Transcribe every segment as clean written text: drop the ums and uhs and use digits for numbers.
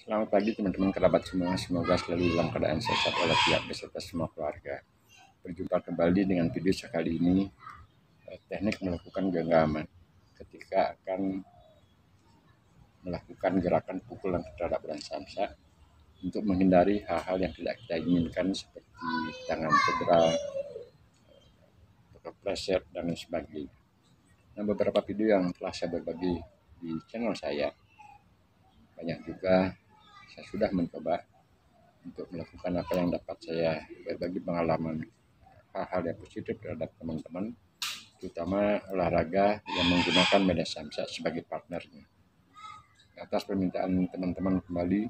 Selamat pagi teman-teman kerabat semua, semoga selalu dalam keadaan sehat walafiat beserta semua keluarga. Berjumpa kembali dengan video sekali ini, teknik melakukan genggaman ketika akan melakukan gerakan pukulan terhadap bulan samsa untuk menghindari hal-hal yang tidak kita inginkan seperti tangan cedera, terpleset dan sebagainya. Nah, beberapa video yang telah saya berbagi di channel saya, banyak juga saya sudah mencoba untuk melakukan apa yang dapat saya berbagi pengalaman hal-hal yang positif terhadap teman-teman, terutama olahraga yang menggunakan media samsa sebagai partnernya. Atas permintaan teman-teman kembali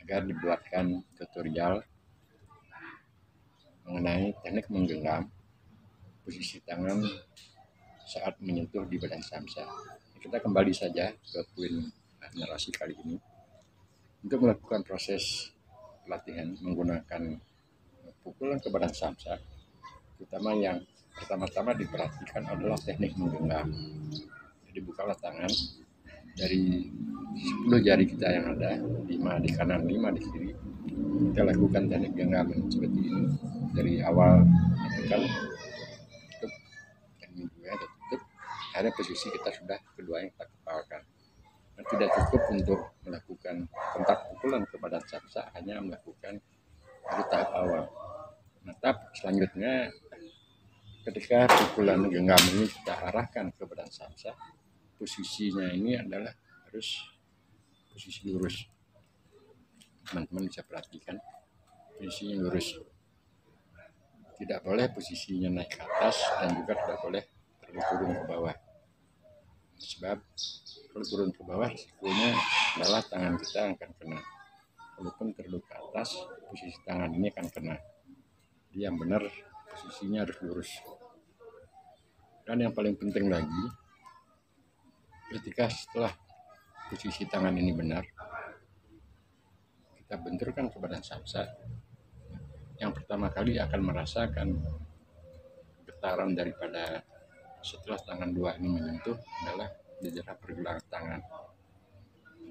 agar dibuatkan tutorial mengenai teknik menggenggam posisi tangan saat menyentuh di badan samsa. Kita kembali saja ke poin narasi kali ini. Untuk melakukan proses pelatihan menggunakan pukulan ke badan samsa, terutama yang pertama-tama diperhatikan adalah teknik menggenggam. Jadi bukalah tangan dari 10 jari kita yang ada, 5 di kanan, 5 di kiri. Kita lakukan teknik genggaman seperti ini dari awal tekan, tutup, dan juga tutup. Ada posisi kita sudah kedua yang kita kepalkan. Nah, tidak cukup untuk melakukan kontak pukulan ke badan samsa, hanya melakukan di tahap awal. Nah, tahap selanjutnya ketika pukulan genggam ini kita arahkan ke badan samsa, posisinya ini adalah harus posisi lurus. Teman-teman bisa perhatikan posisinya lurus, tidak boleh posisinya naik ke atas dan juga tidak boleh terlalu turun ke bawah, sebab kalau turun ke bawah risikonya adalah tangan kita akan kena. Walaupun terlalu ke atas, posisi tangan ini akan kena. Jadi yang benar posisinya harus lurus. Dan yang paling penting lagi, ketika setelah posisi tangan ini benar, kita benturkan ke badan samsa, yang pertama kali akan merasakan getaran daripada setelah tangan dua ini menyentuh adalah di daerah pergelangan tangan.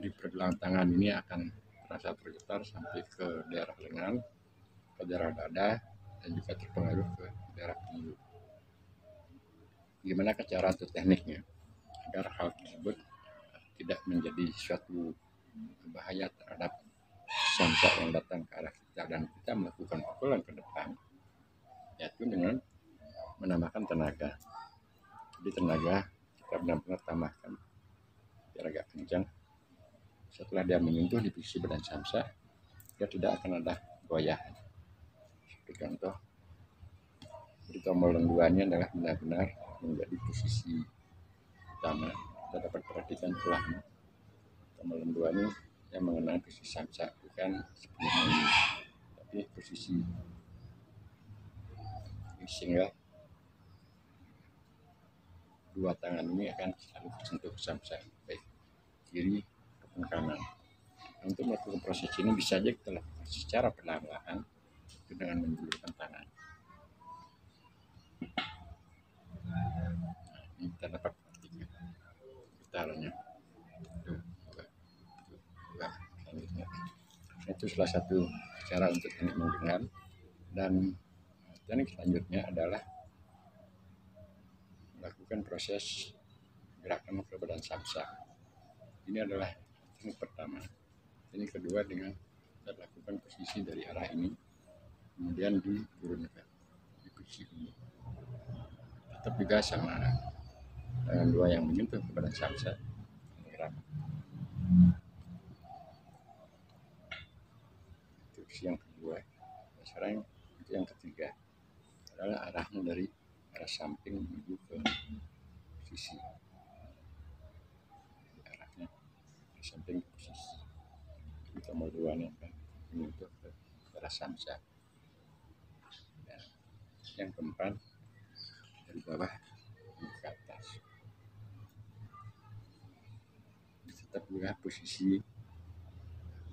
Di pergelangan tangan ini akan terasa bergetar sampai ke daerah lengan, ke daerah dada, dan juga terpengaruh ke daerah pinggul. Gimana cara atau tekniknya agar hal tersebut tidak menjadi suatu bahaya terhadap samsa yang datang ke arah kita dan kita melakukan pukulan ke depan, yaitu dengan menambahkan tenaga. Jadi tenaga kita benar-benar tambahkan biar agak kencang. Setelah dia menyentuh di posisi badan samsa, dia tidak akan ada goyah. Seperti contoh, di tombol lenduannya adalah benar-benar menjadi posisi utama. Kita dapat perhatikan celahnya. Tombol lenduannya yang mengenai posisi samsa, bukan sepenuhnya ini, tapi posisi ini, sehingga dua tangan ini akan selalu tersentuh samsa, baik kiri maupun kanan. Untuk melakukan proses ini bisa saja kita lakukan secara perlahan-lahan dengan menjulurkan tangan. Ini kita dapat perhatikan getarannya. Itu salah satu cara untuk teknik menggenggam. Dan teknik selanjutnya adalah melakukan proses gerakan ke badan samsa. Ini adalah teknik pertama. Teknik kedua dengan kita lakukan posisi dari arah ini, kemudian diturunkan di posisi ini. Tetap juga sama tangan dua yang menyentuh ke badan samsa. Itu yang kedua. Sekarang itu yang ketiga adalah arahnya dari arah samping menuju ke posisi. Arahnya dari samping ke posisi. Itu tombol dua nih kan menyentuh ke arah samsa. Dan yang keempat dari bawah ke atas. Tetap juga posisi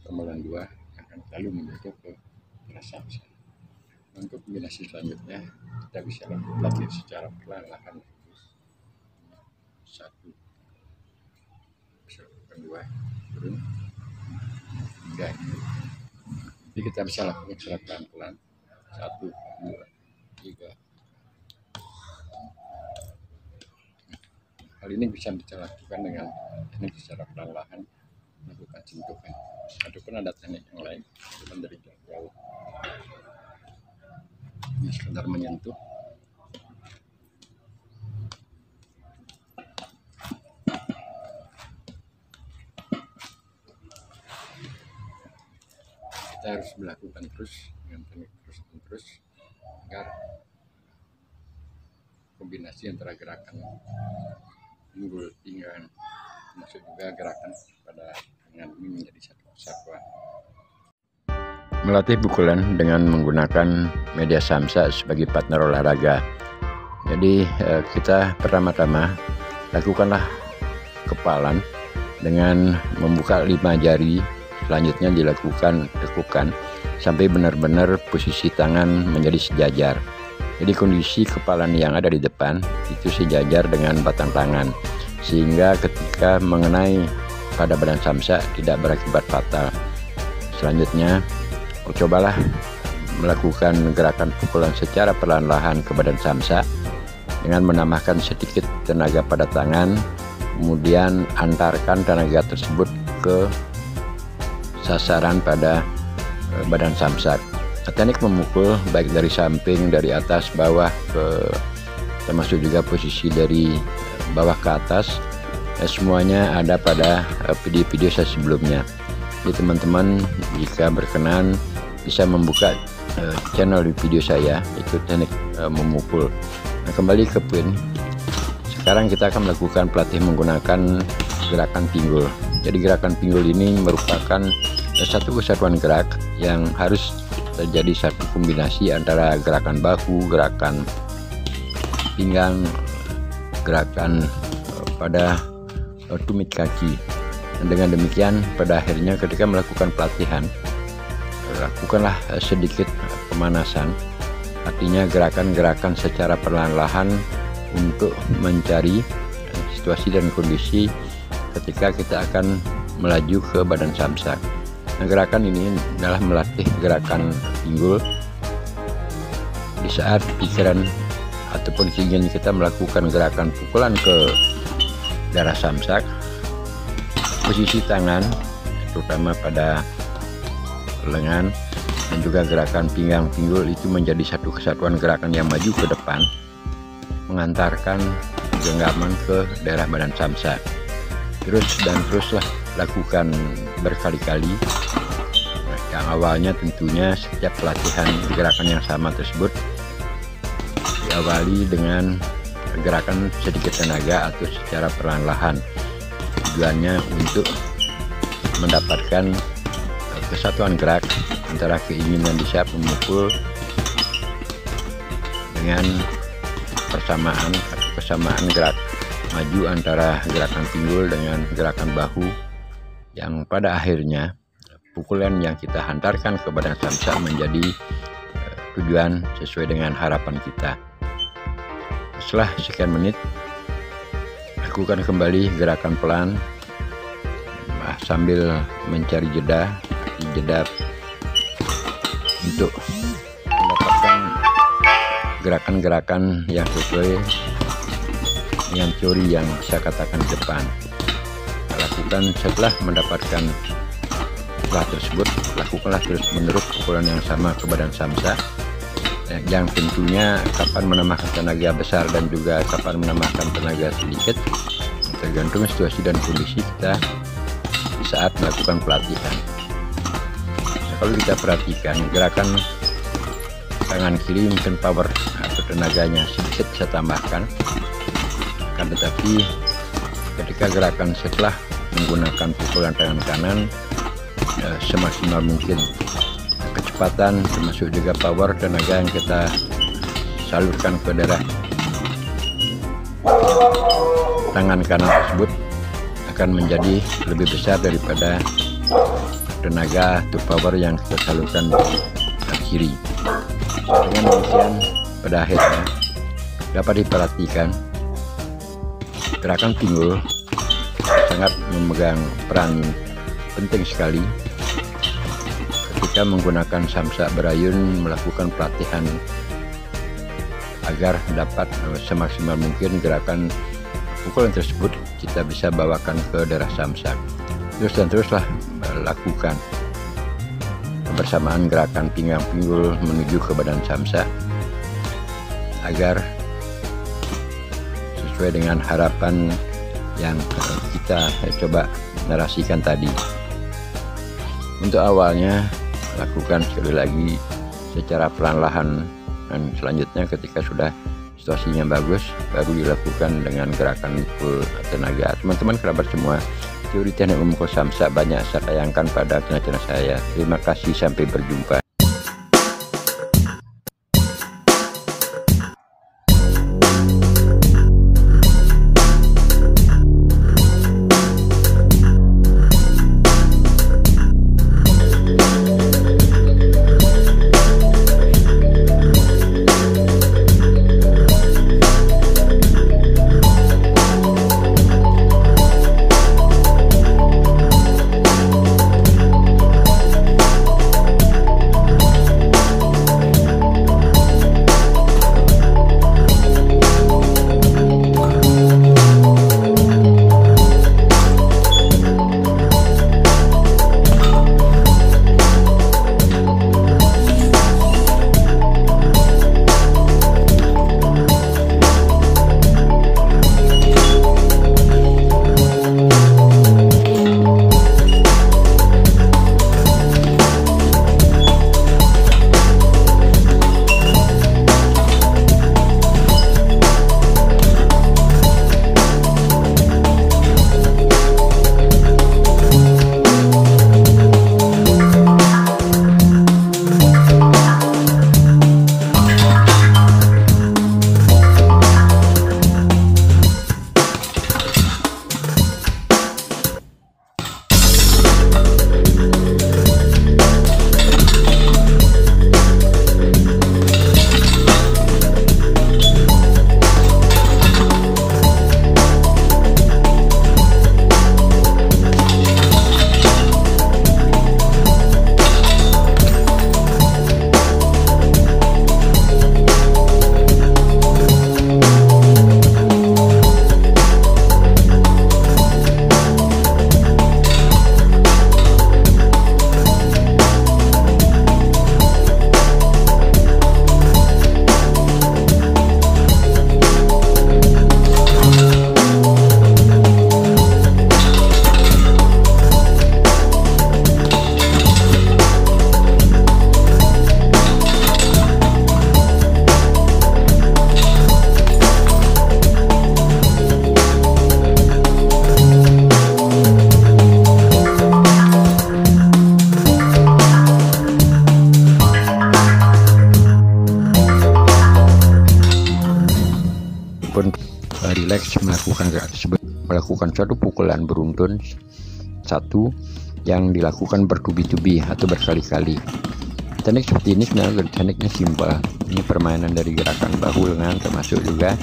tombolan dua akan selalu menyentuh ke arah samsa. Untuk kombinasi selanjutnya kita bisa lakukan secara perlahan-lahan. Satu, bisa lakukan dua, turun, udah. Jadi kita bisa lakukan secara pelan-pelan. 1, 2, 3. Hal ini bisa kita lakukan dengan teknik secara perlahan, melakukan sentuhan. Ataupun ada teknik yang lain, bukan dari jauh. Ini sekedar menyentuh. Kita harus melakukan terus dengan teknik terus agar kombinasi antara gerakan pinggul, pinggang, termasuk juga gerakan pada tangan ini menjadi satu kesatuan. Melatih pukulan dengan menggunakan media samsa sebagai partner olahraga. Jadi kita pertama-tama lakukanlah kepalan dengan membuka 5 jari. Selanjutnya dilakukan tekukan sampai benar-benar posisi tangan menjadi sejajar. Jadi kondisi kepalan yang ada di depan itu sejajar dengan batang tangan, sehingga ketika mengenai pada badan samsa tidak berakibat fatal. Selanjutnya cobalah melakukan gerakan pukulan secara perlahan-lahan ke badan samsa dengan menambahkan sedikit tenaga pada tangan, kemudian antarkan tenaga tersebut ke sasaran pada badan samsak. Teknik memukul baik dari samping, dari atas, bawah, termasuk juga posisi dari bawah ke atas, semuanya ada pada video-video saya sebelumnya. Jadi teman-teman jika berkenan bisa membuka channel di video saya, itu teknik memukul. Nah, kembali ke poin. Sekarang kita akan melakukan pelatih menggunakan gerakan pinggul. Jadi gerakan pinggul ini merupakan satu kesatuan gerak yang harus terjadi satu kombinasi antara gerakan bahu, gerakan pinggang, gerakan pada tumit kaki. Dan dengan demikian pada akhirnya ketika melakukan pelatihan, lakukanlah sedikit pemanasan, artinya gerakan-gerakan secara perlahan-lahan untuk mencari situasi dan kondisi ketika kita akan melaju ke badan samsak. Nah, gerakan ini adalah melatih gerakan pinggul di saat pikiran ataupun keinginan kita melakukan gerakan pukulan ke daerah samsak. Posisi tangan terutama pada lengan dan juga gerakan pinggang pinggul itu menjadi satu kesatuan gerakan yang maju ke depan, mengantarkan genggaman ke daerah badan samsak. Teruslah lakukan berkali-kali. Yang awalnya tentunya setiap pelatihan gerakan yang sama tersebut diawali dengan gerakan sedikit tenaga atau secara perlahan-lahan. Tujuannya untuk mendapatkan kesatuan gerak antara keinginan di saat memukul dengan kesamaan gerak maju antara gerakan pinggul dengan gerakan bahu, yang pada akhirnya pukulan yang kita hantarkan ke badan samsa menjadi tujuan sesuai dengan harapan kita. Setelah sekian menit, lakukan kembali gerakan pelan sambil mencari jeda untuk mendapatkan gerakan-gerakan yang sesuai dengan teori yang saya katakan di depan. Lakukan setelah mendapatkan setelah tersebut, lakukanlah terus-menerus pukulan yang sama ke badan samsa, yang tentunya kapan menambahkan tenaga besar dan juga kapan menambahkan tenaga sedikit tergantung situasi dan kondisi kita saat melakukan pelatihan. Nah, kalau kita perhatikan gerakan tangan kiri mungkin power atau tenaganya sedikit saya tambahkan, akan tetapi ketika gerakan setelah menggunakan pukulan tangan kanan semaksimal mungkin kecepatan termasuk juga power tenaga yang kita salurkan ke daerah tangan kanan tersebut akan menjadi lebih besar daripada tenaga atau power yang kita salurkan ke kiri. Dengan demikian pada akhirnya dapat diperhatikan gerakan pinggul sangat memegang peran penting sekali kita menggunakan samsak berayun melakukan pelatihan agar dapat semaksimal mungkin gerakan pukulan tersebut kita bisa bawakan ke daerah samsak. Terus dan teruslah lakukan bersamaan gerakan pinggang pinggul menuju ke badan samsak agar sesuai dengan harapan yang kita coba narasikan tadi. Untuk awalnya lakukan sekali lagi secara perlahan, dan selanjutnya ketika sudah situasinya bagus baru dilakukan dengan gerakan full tenaga. Teman-teman kerabat semua, teori teknik memukul samsak banyak saya tayangkan pada channel saya. Terima kasih, sampai berjumpa. Rileks melakukan gerakan tersebut, melakukan suatu pukulan beruntun satu yang dilakukan bertubi-tubi atau berkali-kali. Teknik seperti ini sebenarnya tekniknya simpel. Ini permainan dari gerakan bahu lengan, termasuk juga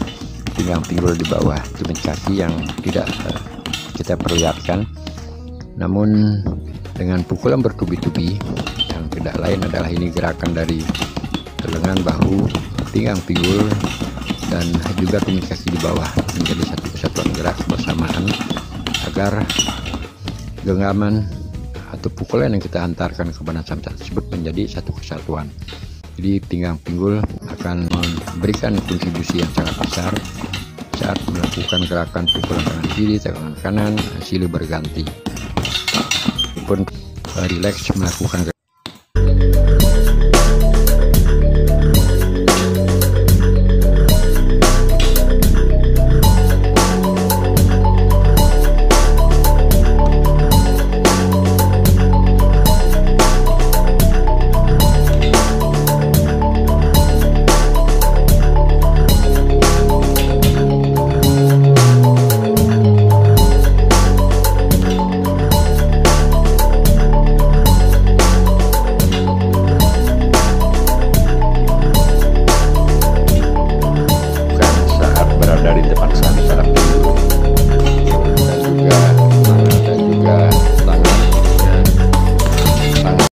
pinggang pinggul di bawah, tumit kaki yang tidak kita perlihatkan. Namun dengan pukulan bertubi-tubi yang tidak lain adalah ini gerakan dari lengan, bahu, pinggang pinggul, dan juga tumit kaki di bawah menjadi satu kesatuan gerak bersamaan agar genggaman atau pukulan yang kita antarkan ke badan samsak tersebut menjadi satu kesatuan. Jadi pinggang pinggul akan memberikan kontribusi yang sangat besar saat melakukan gerakan pukulan tangan kiri, tangan kanan, silih berganti. Pun rileks melakukan